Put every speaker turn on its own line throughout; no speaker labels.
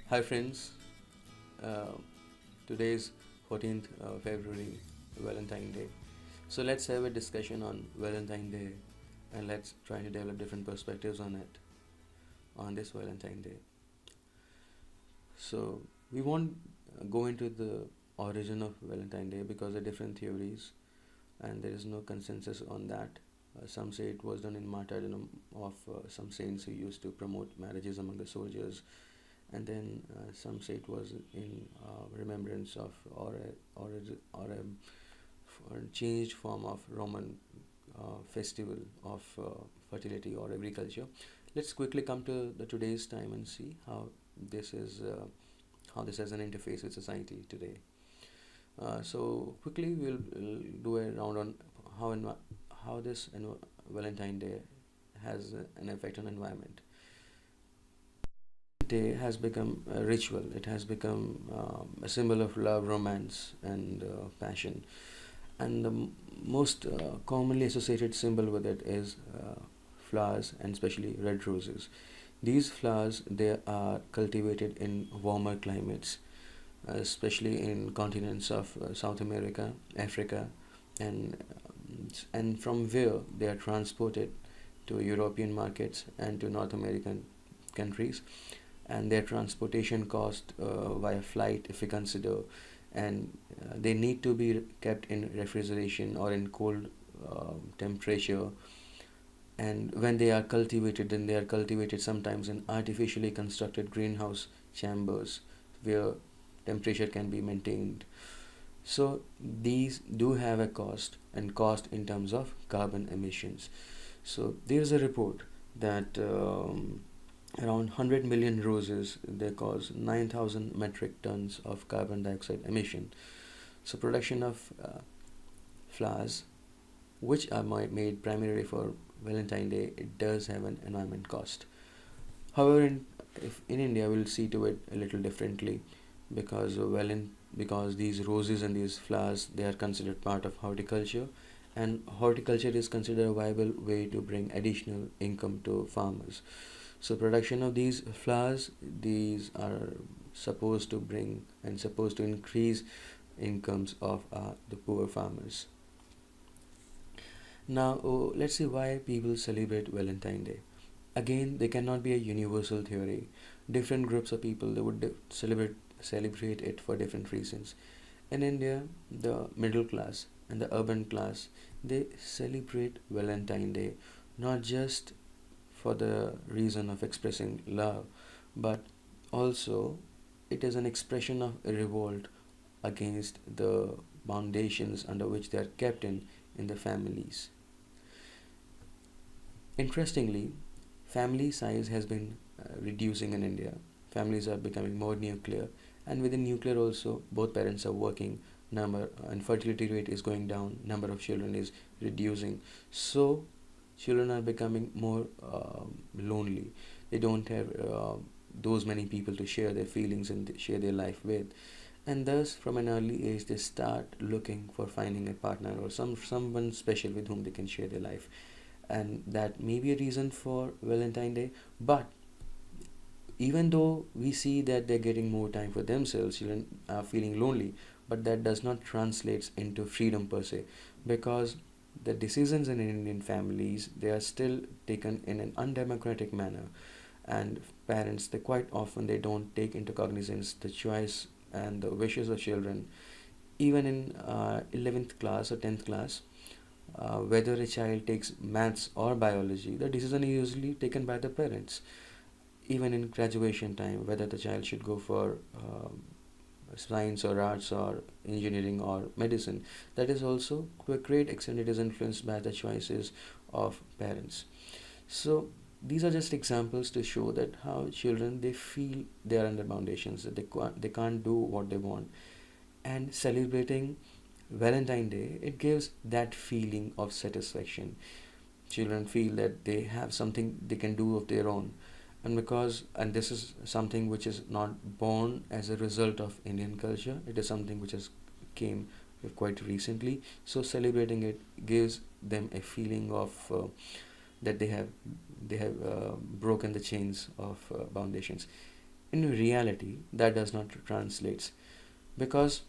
Hi friends, uh, today is 14th February, Valentine Day. So let's have a discussion on Valentine Day and let's try to develop different perspectives on it on this Valentine Day. So we won't go into the origin of Valentine Day because there are different theories and there is no consensus on that. Some say it was done in martyrdom of some saints who used to promote marriages among the soldiers, and then some say it was in remembrance of or a changed form of Roman festival of fertility or agriculture. Let's quickly come to the today's time and see this is how this has an interface with society today. So quickly we'll do a round on how this Valentine Day has an effect on environment. Day has become a ritual. It has become a symbol of love, romance, and passion. And the most commonly associated symbol with it is flowers, and especially red roses. These flowers they are cultivated in warmer climates, especially in continents of South America, Africa, and from where they are transported to European markets and to North American countries, and their transportation cost via flight if we consider, and they need to be kept in refrigeration or in cold temperature, and when they are cultivated, then they are cultivated sometimes in artificially constructed greenhouse chambers where temperature can be maintained. So these do have a cost, and cost in terms of carbon emissions. So there is a report that around 100 million roses they cause 9,000 metric tons of carbon dioxide emission. So production of flowers, which are made primarily for Valentine Day, it does have an environment cost. However, if in India we'll see to it a little differently, because because these roses and these flowers they are considered part of horticulture, and horticulture is considered a viable way to bring additional income to farmers. So production of these flowers, these are supposed to bring and supposed to increase incomes of the poor farmers. Now let's see why people celebrate Valentine Day. Again, there cannot be a universal theory. Different groups of people they would celebrate it for different reasons. In India, the middle class and the urban class they celebrate Valentine Day not just for the reason of expressing love, but also it is an expression of revolt against the foundations under which they are kept in the families. Interestingly, family size has been reducing in India. Families are becoming more nuclear, and within nuclear also, both parents are working. Number and fertility rate is going down. Number of children is reducing. So, children are becoming more lonely. They don't have those many people to share their feelings and share their life with, and thus from an early age they start looking for finding a partner or someone special with whom they can share their life, and that may be a reason for Valentine Day. But even though we see that they're getting more time for themselves, children are feeling lonely, but that does not translate into freedom per se, because the decisions in Indian families they are still taken in an undemocratic manner, and parents they quite often they don't take into cognizance the choice and the wishes of children. Even in 11th class or 10th class, whether a child takes maths or biology, the decision is usually taken by the parents. Even in graduation time, whether the child should go for science or arts or engineering or medicine, that is also to a great extent it is influenced by the choices of parents. So these are just examples to show that how children they feel they are under foundations, that they can't do what they want, and celebrating Valentine Day it gives that feeling of satisfaction. Children feel that they have something they can do of their own, and this is something which is not born as a result of Indian culture, it is something which has came quite recently. So celebrating it gives them a feeling of that they have broken the chains of foundations. In reality, that does not translate, because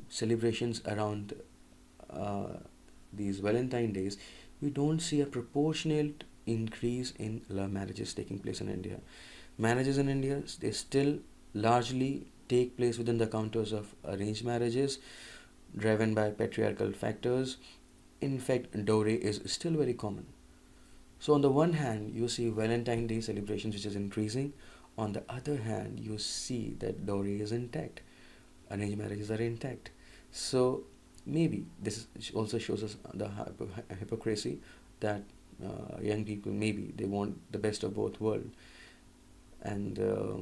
celebrations around uh, these Valentine days, we don't see a proportionate increase in love marriages taking place in India. Marriages in India, they still largely take place within the counters of arranged marriages, driven by patriarchal factors. In fact, dowry is still very common. So, on the one hand, you see Valentine Day celebrations, which is increasing. On the other hand, you see that dowry is intact, arranged marriages are intact. So, maybe this also shows us the hypocrisy that young people, maybe they want the best of both worlds. And uh,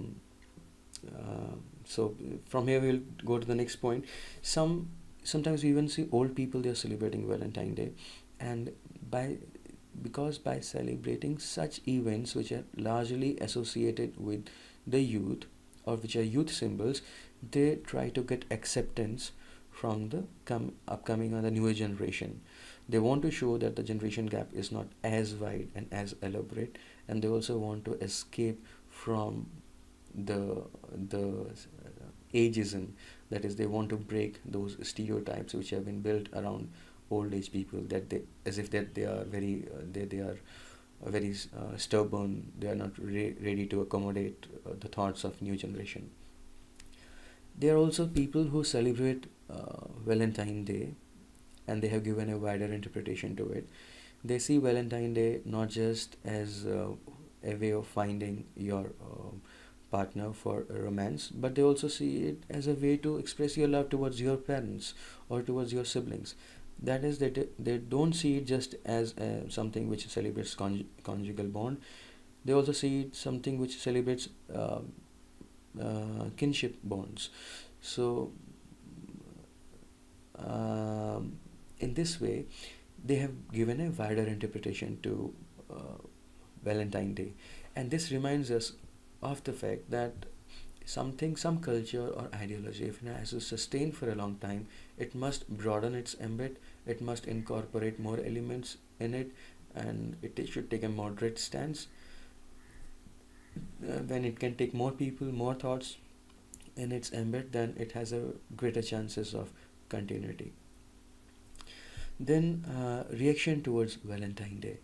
so from here we'll go to the next point. Sometimes we even see old people, they are celebrating Valentine Day, and by because by celebrating such events which are largely associated with the youth, or which are youth symbols, they try to get acceptance from the upcoming or the newer generation. They want to show that the generation gap is not as wide and as elaborate, and they also want to escape from the ageism. That is, they want to break those stereotypes which have been built around old age people, that they, as if that they are very they are very stubborn, they are not ready to accommodate the thoughts of new generation. There are also people who celebrate Valentine Day, and they have given a wider interpretation to it. They see Valentine Day not just as a way of finding your partner for romance, but they also see it as a way to express your love towards your parents or towards your siblings. That is, they don't see it just as something which celebrates conjugal bond. They also see it something which celebrates kinship bonds. So, in this way, they have given a wider interpretation to uh, Valentine Day, and this reminds us of the fact that some culture or ideology, if it has to sustain for a long time, it must broaden its ambit, it must incorporate more elements in it, and it should take a moderate stance. When it can take more people, more thoughts in its ambit, then it has a greater chances of continuity. Then reaction towards Valentine Day.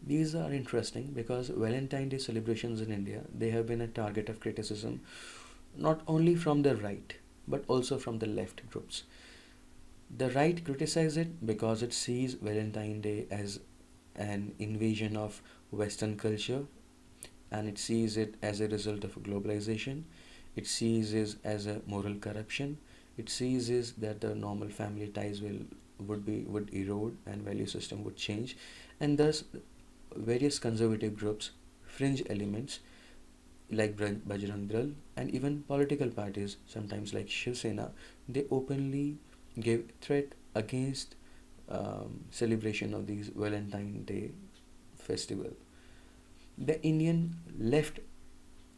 These are interesting because Valentine Day celebrations in India, they have been a target of criticism, not only from the right but also from the left groups. The right criticize it because it sees Valentine Day as an invasion of Western culture, and it sees it as a result of globalization. It sees it as a moral corruption. It sees is that the normal family ties would erode and value system would change, and thus various conservative groups, fringe elements like Bajrang Dal, and even political parties, sometimes like Shiv Sena, they openly gave threat against celebration of these Valentine Day festival. The Indian left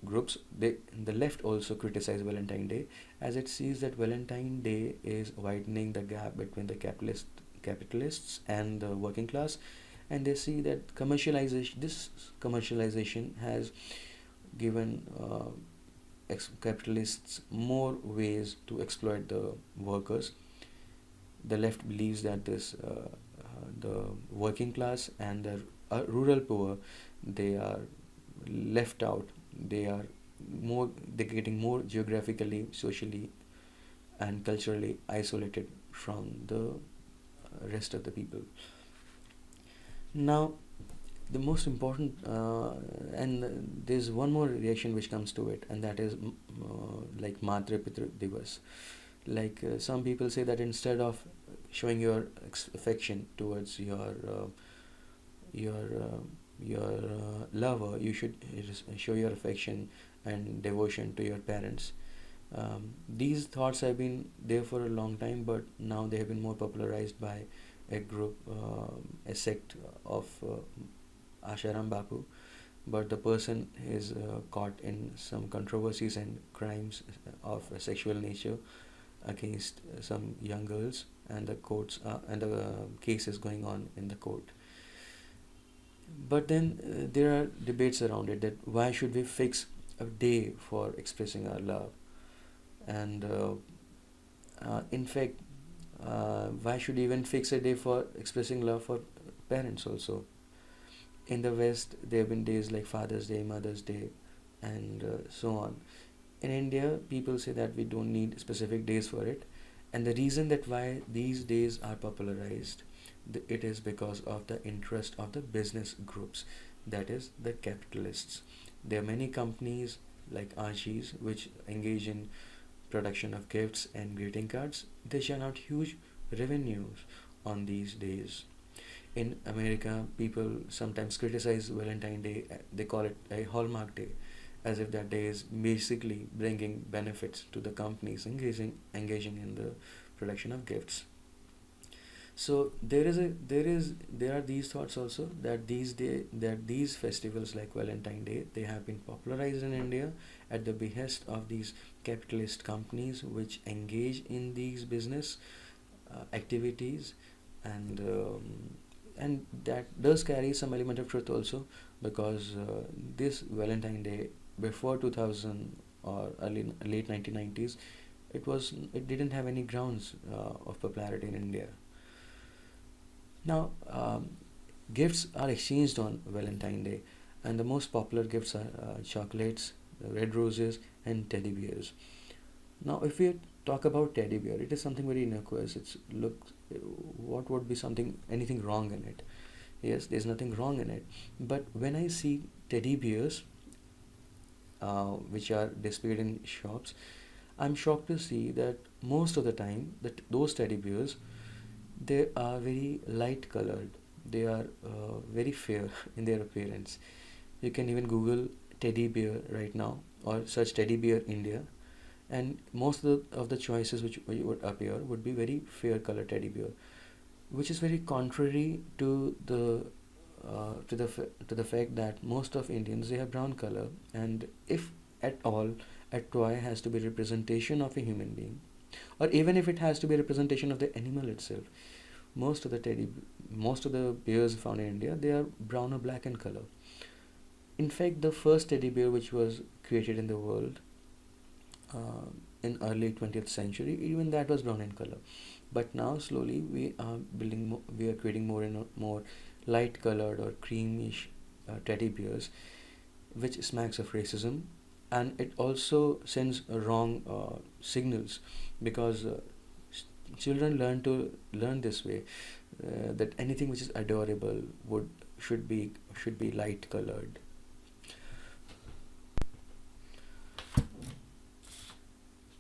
groups, the left also criticize Valentine Day, as it sees that Valentine Day is widening the gap between the capitalists and the working class, and they see that commercialization has given capitalists more ways to exploit the workers. The left believes that the working class and the rural poor, they are left out. They are they're getting more geographically, socially, and culturally isolated from the rest of the people. Now, the most important and there's one more reaction which comes to it, and that is like Matra Pitra Divas. Like some people say that instead of showing your affection towards your lover, you should show your affection and devotion to your parents. These thoughts have been there for a long time, but now they have been more popularized by a group, a sect of Asharam Bapu. But the person is caught in some controversies and crimes of a sexual nature against some young girls, and the case is going on in the court. But then there are debates around it, that why should we fix a day for expressing our love? And in fact, why should we even fix a day for expressing love for parents also? In the West, there have been days like Father's Day, Mother's Day, and so on. In India, people say that we don't need specific days for it, and the reason that why these days are popularized, it is because of the interest of the business groups, that is the capitalists. There are many companies like Archie's which engage in production of gifts and greeting cards. They churn out huge revenues on these days. In America, people sometimes criticize Valentine Day. They call it a Hallmark Day, as if that day is basically bringing benefits to the companies engaging in the production of gifts. So there are these thoughts also, that these festivals like Valentine Day, they have been popularized in India at the behest of these capitalist companies which engage in these business activities. And um, and that does carry some element of truth also, because this Valentine Day before 2000 or late 1990s, it didn't have any grounds of popularity in India. Now, gifts are exchanged on Valentine Day, and the most popular gifts are chocolates, red roses, and teddy bears. Now, if we talk about teddy bear, it is something very innocuous. It's look, what would be something anything wrong in it? Yes, there's nothing wrong in it. But when I see teddy bears, which are displayed in shops, I'm shocked to see that most of the time that those teddy bears, they are very light colored. They are very fair in their appearance. You can even Google teddy bear right now, or search teddy bear India, and most of the choices which would appear would be very fair color teddy bear, which is very contrary to the fact that most of Indians, they have brown color. And if at all a toy has to be representation of a human being, or even if it has to be representation of the animal itself, most of the most of the bears found in India, they are brown or black in color. In fact, the first teddy bear which was created in the world uh, in early 20th century, even that was brown in color. But now slowly we are creating more and more light colored or creamish teddy bears, which smacks of racism, and it also sends wrong signals, because children learn this way, that anything which is adorable would should be light colored.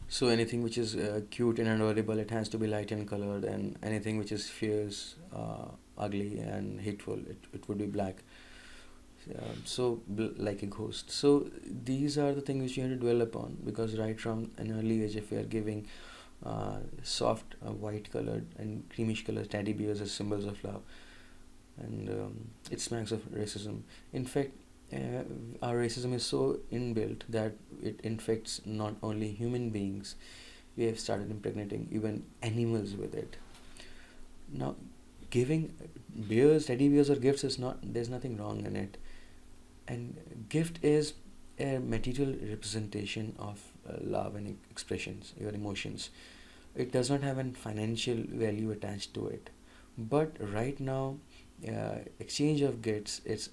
So anything which is cute and adorable, it has to be light and colored, and anything which is fierce, ugly, and hateful, it would be black. Like a ghost. So these are the things which you have to dwell upon, because right from an early age, if we are giving soft white colored and creamish colored teddy bears as symbols of love, and it smacks of racism. In fact, our racism is so inbuilt that it infects not only human beings, we have started impregnating even animals with it. Now, giving bears, teddy bears, or gifts is not, there's nothing wrong in it. And gift is a material representation of love and expressions, your emotions. It does not have a financial value attached to it. But right now, exchange of gifts, it's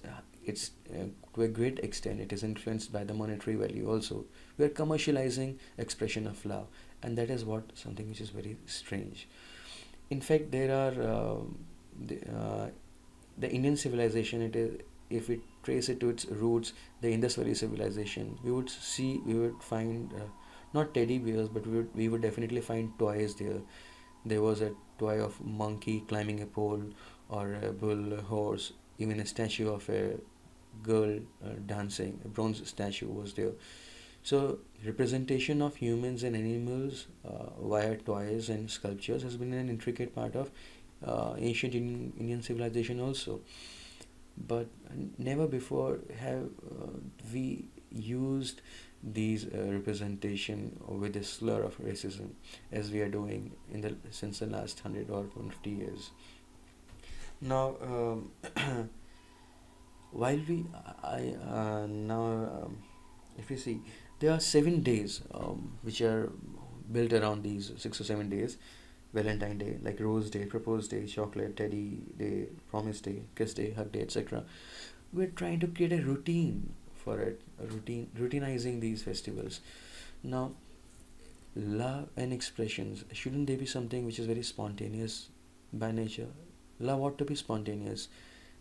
to a great extent it is influenced by the monetary value also. We are commercializing expression of love, and that is what something which is very strange. In fact, there are the, uh, the Indian civilization. It is, if we trace it to its roots, the Indus Valley civilization, we would find not teddy bears, but we would definitely find toys there. There was a toy of monkey climbing a pole, or a bull, a horse, even a statue of a girl dancing. A bronze statue was there. So representation of humans and animals via toys and sculptures has been an intricate part of ancient Indian civilization also. But never before have we used these representation with a slur of racism, as we are doing in the since the last 100 or 150 years. Now, While we I now if you see, there are 7 days which are built around these 6 or 7 days. Valentine Day, like Rose Day, Propose Day, Chocolate, Teddy Day, Promise Day, Kiss Day, Hug Day, etc. We're trying to create a routine for it, routinizing these festivals. Now, love and expressions, shouldn't they be something which is very spontaneous by nature? Love ought to be spontaneous.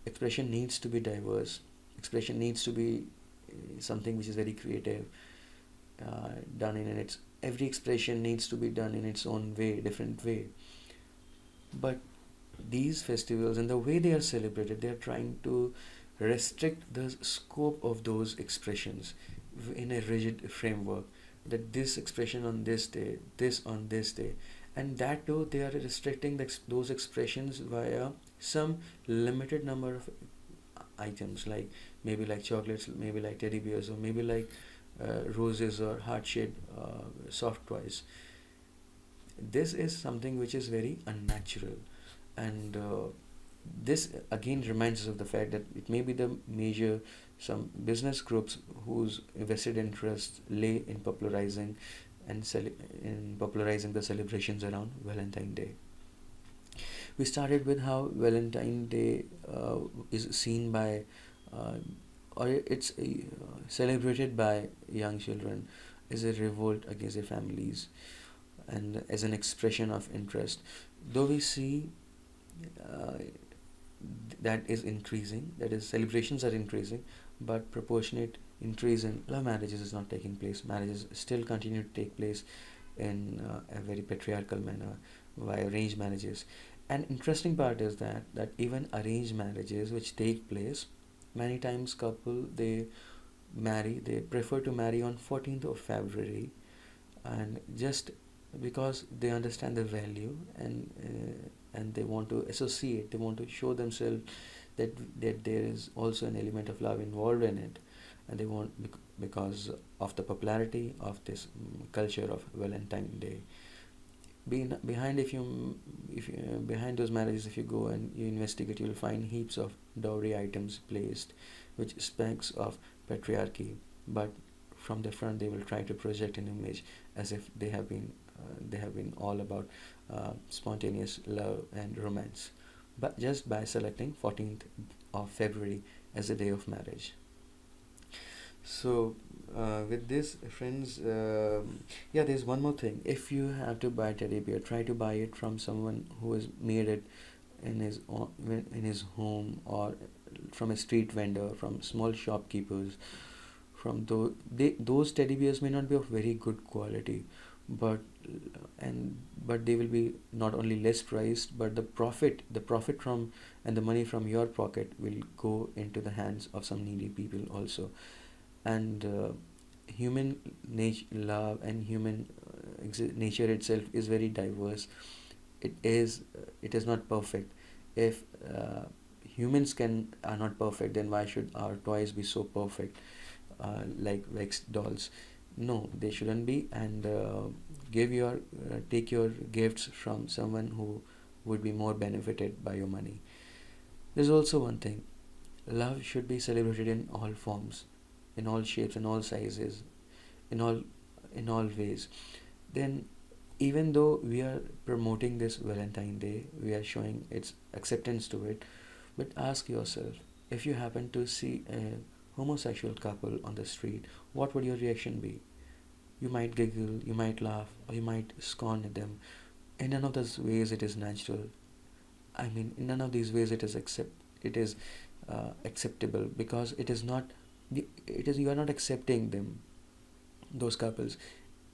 Expression needs to be diverse. Expression needs to be something which is very creative, done in its every expression needs to be done in its own way, different way. But these festivals and the way they are celebrated, they are trying to restrict the scope of those expressions in a rigid framework, that this expression on this day, this on this day, and that too they are restricting those expressions via some limited number of items, like maybe like chocolates, maybe like teddy bears, or maybe like roses or heart shaped soft toys. This is something which is very unnatural, and this again reminds us of the fact that it may be the major some business groups whose vested interests lay in popularizing in popularizing the celebrations around Valentine Day. We started with how Valentine Day is seen by uh, or it's celebrated by young children as a revolt against their families and as an expression of interest. Though we see uh, that is increasing, that is, celebrations are increasing, but proportionate increase in love marriages is not taking place. Marriages still continue to take place in a very patriarchal manner by arranged marriages. And interesting part is that even arranged marriages which take place, many times couple they prefer to marry on 14th of February, and just because they understand the value, and they want to associate, they want to show themselves that there is also an element of love involved in it, and they want because of the popularity of this culture of Valentine Day. Behind, if you behind those marriages, if you go and you investigate, you'll find heaps of dowry items placed, which speaks of patriarchy. But from the front, they will try to project an image as if they have been all about spontaneous love and romance, but just by selecting 14th of February as a day of marriage. So, with this, friends, yeah, there's one more thing. If you have to buy teddy bear, try to buy it from someone who has made it in his home, or from a street vendor, from small shopkeepers. Those teddy bears may not be of very good quality, but but they will be not only less priced, but the profit from and the money from your pocket will go into the hands of some needy people also. And human nature, love, and human nature itself is very diverse. It is not perfect. If humans can are not perfect, then why should our toys be so perfect, like wax dolls? No, they shouldn't be. And take your gifts from someone who would be more benefited by your money. There's also one thing: love should be celebrated in all forms, in all shapes, in all sizes, in all in all ways. Then, even though we are promoting this Valentine Day, we are showing its acceptance to it, but ask yourself, if you happen to see a homosexual couple on the street, what would your reaction be? You might giggle, you might laugh, or you might scorn at them. In none of those ways it is natural. I mean, in none of these ways it is acceptable, because it is not it is you are not accepting them, those couples.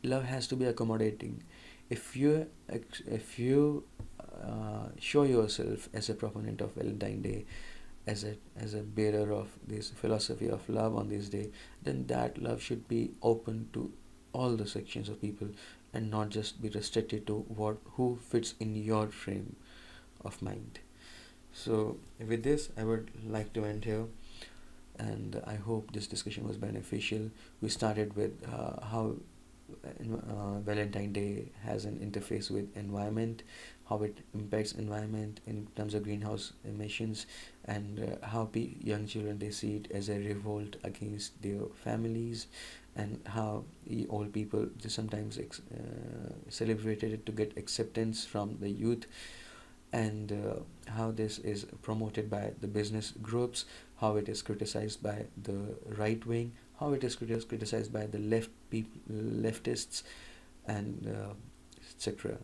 Love has to be accommodating. If you show yourself as a proponent of Valentine Day, as a bearer of this philosophy of love on this day, then that love should be open to all the sections of people, and not just be restricted to what who fits in your frame of mind. So, with this, I would like to end here, and I hope this discussion was beneficial. We started with how Valentine Day has an interface with environment, how it impacts environment in terms of greenhouse emissions, and how young children, they see it as a revolt against their families, and how old people just sometimes celebrated it to get acceptance from the youth, and how this is promoted by the business groups, how it is criticized by the right wing, how it is criticized by the leftists, and etc.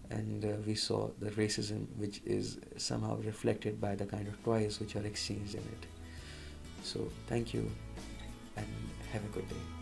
And we saw the racism which is somehow reflected by the kind of toys which are exchanged in it. So thank you and have a good day.